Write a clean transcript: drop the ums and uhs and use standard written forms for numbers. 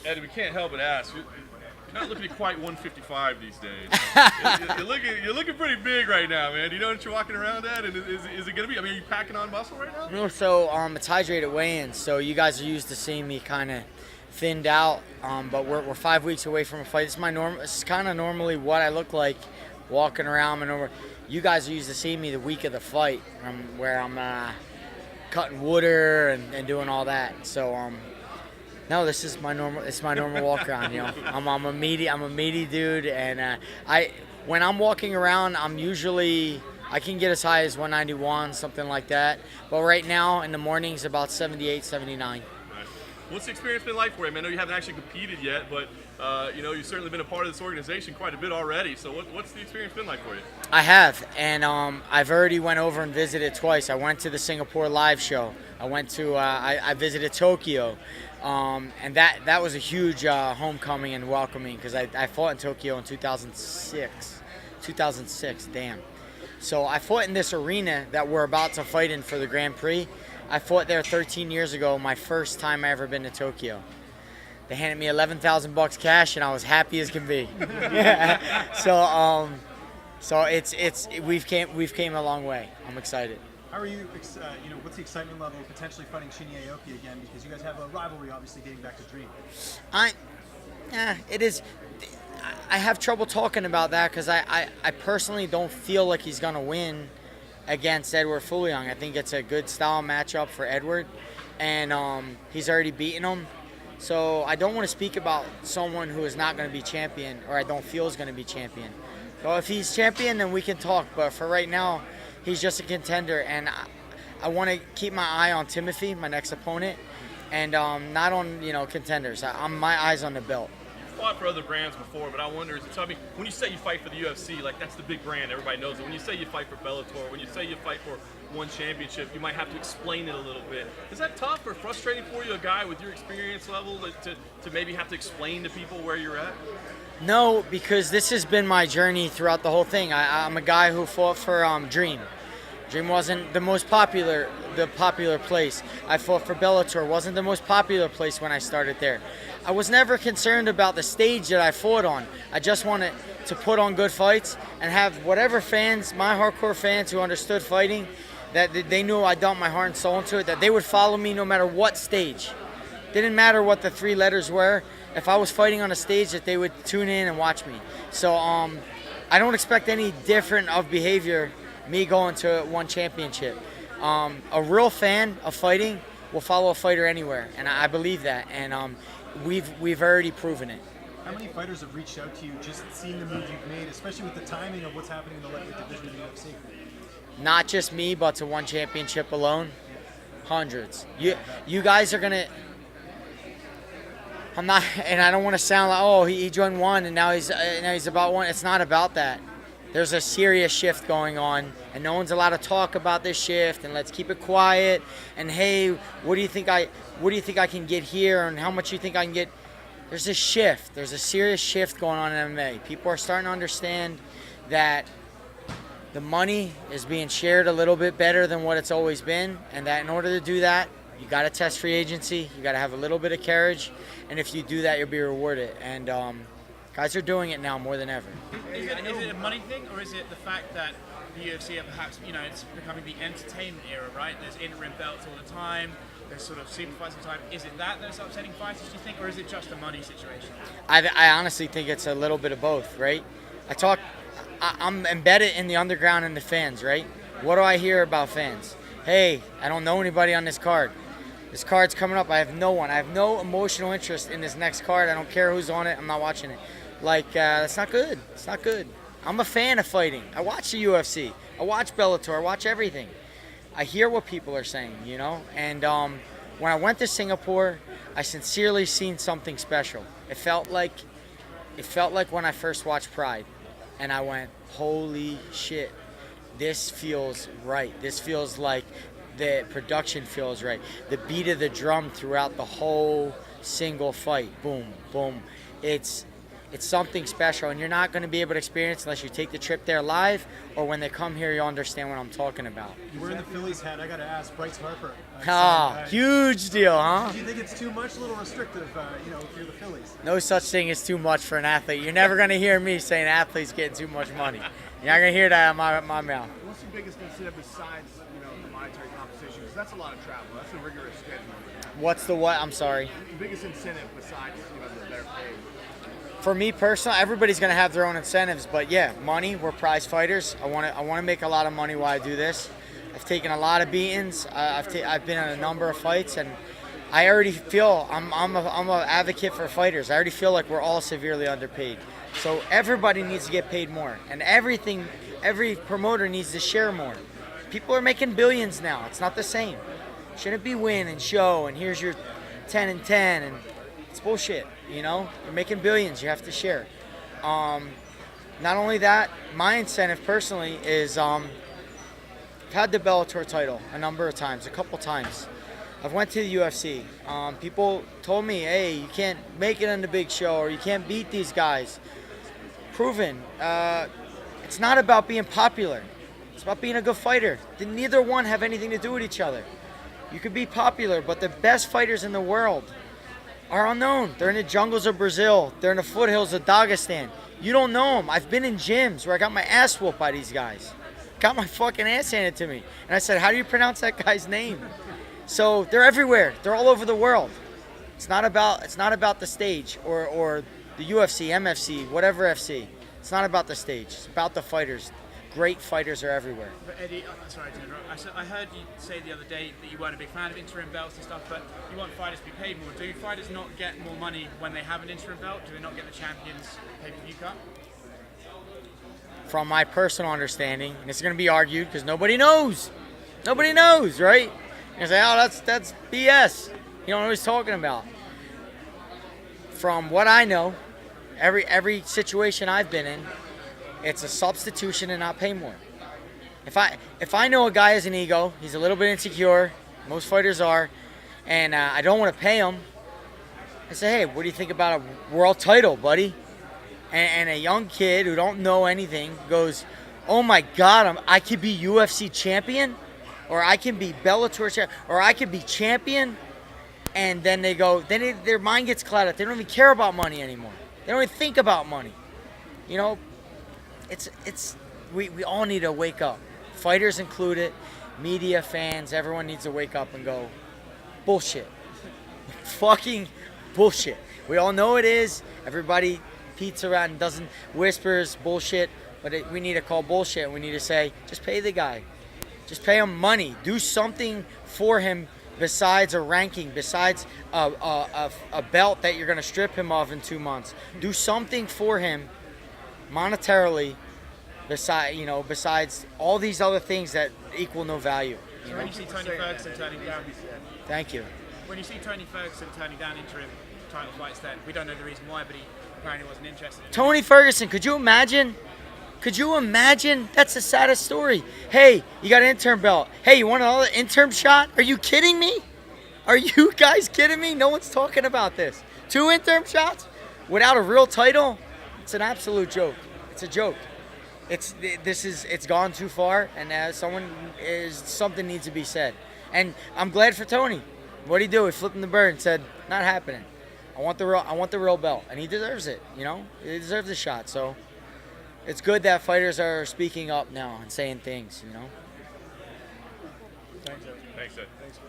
Eddie, we can't help but ask. You're not looking quite 155 these days. You're looking pretty big right now, man. Do you know what you're walking around at? And is it going to be? I mean, are you packing on muscle right now? No, so it's hydrated weigh-ins. So you guys are used to seeing me kind of thinned out, but we're 5 weeks away from a fight. This is my normal. This is kind of normally what I look like walking around. And you guys are used to seeing me the week of the fight, where I'm cutting water and doing all that. So no, this is my normal. It's my normal walk around. You know, I'm a meaty dude, and when I'm walking around, I can get as high as 191, something like that. But right now, in the mornings, about 78, 79. What's the experience been like for you? I know you haven't actually competed yet, but you've certainly been a part of this organization quite a bit already. So what's the experience been like for you? I have, and I've already went over and visited twice. I went to the Singapore live show. I went to I visited Tokyo, and that was a huge homecoming and welcoming because I fought in Tokyo in 2006. 2006, damn. So I fought in this arena that we're about to fight in for the Grand Prix. I fought there 13 years ago, my first time I ever been to Tokyo. They handed me $11,000 cash, and I was happy as can be. So we've came a long way. I'm excited. How are you? What's the excitement level of potentially fighting Shinya Aoki again? Because you guys have a rivalry, obviously dating back to Dream. It is. I have trouble talking about that because I personally don't feel like he's gonna win against Edward Fulliong. I think it's a good style matchup for Edward, and he's already beaten him. So I don't want to speak about someone who is not going to be champion, or I don't feel is going to be champion. So if he's champion, then we can talk. But for right now, he's just a contender, and I want to keep my eye on Timothy, my next opponent, and not on contenders. My eyes on the belt. Fought for other brands before, but I wonder, when you say you fight for the UFC, like that's the big brand, everybody knows it. When you say you fight for Bellator, when you say you fight for one championship, you might have to explain it a little bit. Is that tough or frustrating for you, a guy with your experience level, to maybe have to explain to people where you're at? No, because this has been my journey throughout the whole thing. I'm a guy who fought for Dream. Dream wasn't the most popular place. I fought for Bellator. Wasn't the most popular place when I started there. I was never concerned about the stage that I fought on. I just wanted to put on good fights and have whatever fans, my hardcore fans who understood fighting, that they knew I dumped my heart and soul into it, that they would follow me no matter what stage. Didn't matter what the three letters were. If I was fighting on a stage, that they would tune in and watch me. So I don't expect any different of behavior me going to one championship. A real fan of fighting will follow a fighter anywhere, and I believe that. And we've already proven it. How many fighters have reached out to you just seeing the moves you've made, especially with the timing of what's happening in the lightweight division of the UFC? Not just me, but to one championship alone, hundreds. You guys are gonna. I'm not, and I don't want to sound like he joined one and now he's about one. It's not about that. There's a serious shift going on, and no one's allowed to talk about this shift. And let's keep it quiet. And hey, what do you think I can get here, and how much you think I can get? There's a shift. There's a serious shift going on in MMA. People are starting to understand that the money is being shared a little bit better than what it's always been, and that in order to do that, you got to test free agency. You got to have a little bit of carriage, and if you do that, you'll be rewarded. And guys are doing it now more than ever. Is it a money thing, or is it the fact that the UFC are perhaps, it's becoming the entertainment era, right? There's interim belts all the time. There's sort of super fights all the time. Is it that's upsetting fighters, do you think, or is it just a money situation? I honestly think it's a little bit of both, right? I'm embedded in the underground and the fans, right? What do I hear about fans? Hey, I don't know anybody on this card. This card's coming up. I have no one. I have no emotional interest in this next card. I don't care who's on it. I'm not watching it. That's not good. It's not good. I'm a fan of fighting. I watch the UFC. I watch Bellator. I watch everything. I hear what people are saying, And when I went to Singapore, I sincerely seen something special. It felt like when I first watched Pride, and I went, holy shit, this feels right. This feels like the production feels right. The beat of the drum throughout the whole single fight, boom, boom. It's It's something special, and you're not going to be able to experience unless you take the trip there live, or when they come here, you'll understand what I'm talking about. You're wearing the Phillies hat. I got to ask, Bryce Harper. Huge deal, huh? Do you think it's too much, a little restrictive, if you're the Phillies? No such thing as too much for an athlete. You're never going to hear me saying athletes getting too much money. You're not going to hear that out of my mouth. What's the biggest incentive besides, the monetary compensation? Because that's a lot of travel. That's a rigorous schedule. What's the what? I'm sorry. The biggest incentive besides, the better pay. For me personally, everybody's going to have their own incentives, but yeah, money. We're prize fighters. I want to make a lot of money while I do this. I've taken a lot of beatings. I've been in a number of fights, and I already feel I'm an advocate for fighters. I already feel like we're all severely underpaid. So everybody needs to get paid more, and every promoter needs to share more. People are making billions now. It's not the same. Shouldn't be win and show, and here's your 10 and 10, and it's bullshit. You're making billions. You have to share. Not only that, my incentive personally is I've had the Bellator title a number of times, a couple times. I've went to the UFC. People told me, hey, you can't make it on the big show, or you can't beat these guys. Proven. It's not about being popular. It's about being a good fighter. Neither one have anything to do with each other. You could be popular, but the best fighters in the world are unknown. They're in the jungles of Brazil. They're in the foothills of Dagestan. You don't know them. I've been in gyms where I got my ass whooped by these guys. Got my fucking ass handed to me. And I said, how do you pronounce that guy's name? So they're everywhere. They're all over the world. It's not about the stage or the UFC, MFC, whatever FC. It's not about the stage. It's about the fighters. Great fighters are everywhere. But Eddie, sorry to interrupt. I heard you say the other day that you weren't a big fan of interim belts and stuff, but you want fighters to be paid more. Do fighters not get more money when they have an interim belt? Do they not get the champions pay-per-view cut? From my personal understanding, and it's going to be argued because nobody knows. Nobody knows, right? You say, oh, that's BS. You don't know what he's talking about. From what I know, every situation I've been in, it's a substitution and not pay more. If I know a guy has an ego, he's a little bit insecure, most fighters are, and I don't want to pay him, I say, hey, what do you think about a world title, buddy? And a young kid who don't know anything goes, oh my God, I could be UFC champion, or I can be Bellator champion, or I could be champion, and then they go, their mind gets clouded. They don't even care about money anymore. They don't even think about money. We all need to wake up. Fighters included, media, fans, everyone needs to wake up and go, bullshit. Fucking bullshit. We all know it is. Everybody peeks around and doesn't whispers bullshit, but we need to call bullshit. We need to say, just pay the guy. Just pay him money. Do something for him besides a ranking, besides a belt that you're going to strip him of in 2 months. Do something for him monetarily, besides all these other things that equal no value. So when you see Tony Ferguson turning down, Thank you. when you see Tony Ferguson turning down interim title fights, then we don't know the reason why, but he apparently wasn't interested in it. Tony Ferguson, could you imagine? Could you imagine? That's the saddest story. Hey, you got an interim belt. Hey, you want another interim shot? Are you kidding me? Are you guys kidding me? No one's talking about this. 2 interim shots without a real title? It's an absolute joke. It's a joke. It's gone too far, and something needs to be said. And I'm glad for Tony. What'd he do? He flipped him the bird and said, "Not happening. I want the real belt," and he deserves it. He deserves a shot. So it's good that fighters are speaking up now and saying things. Thanks, Ed. Thanks.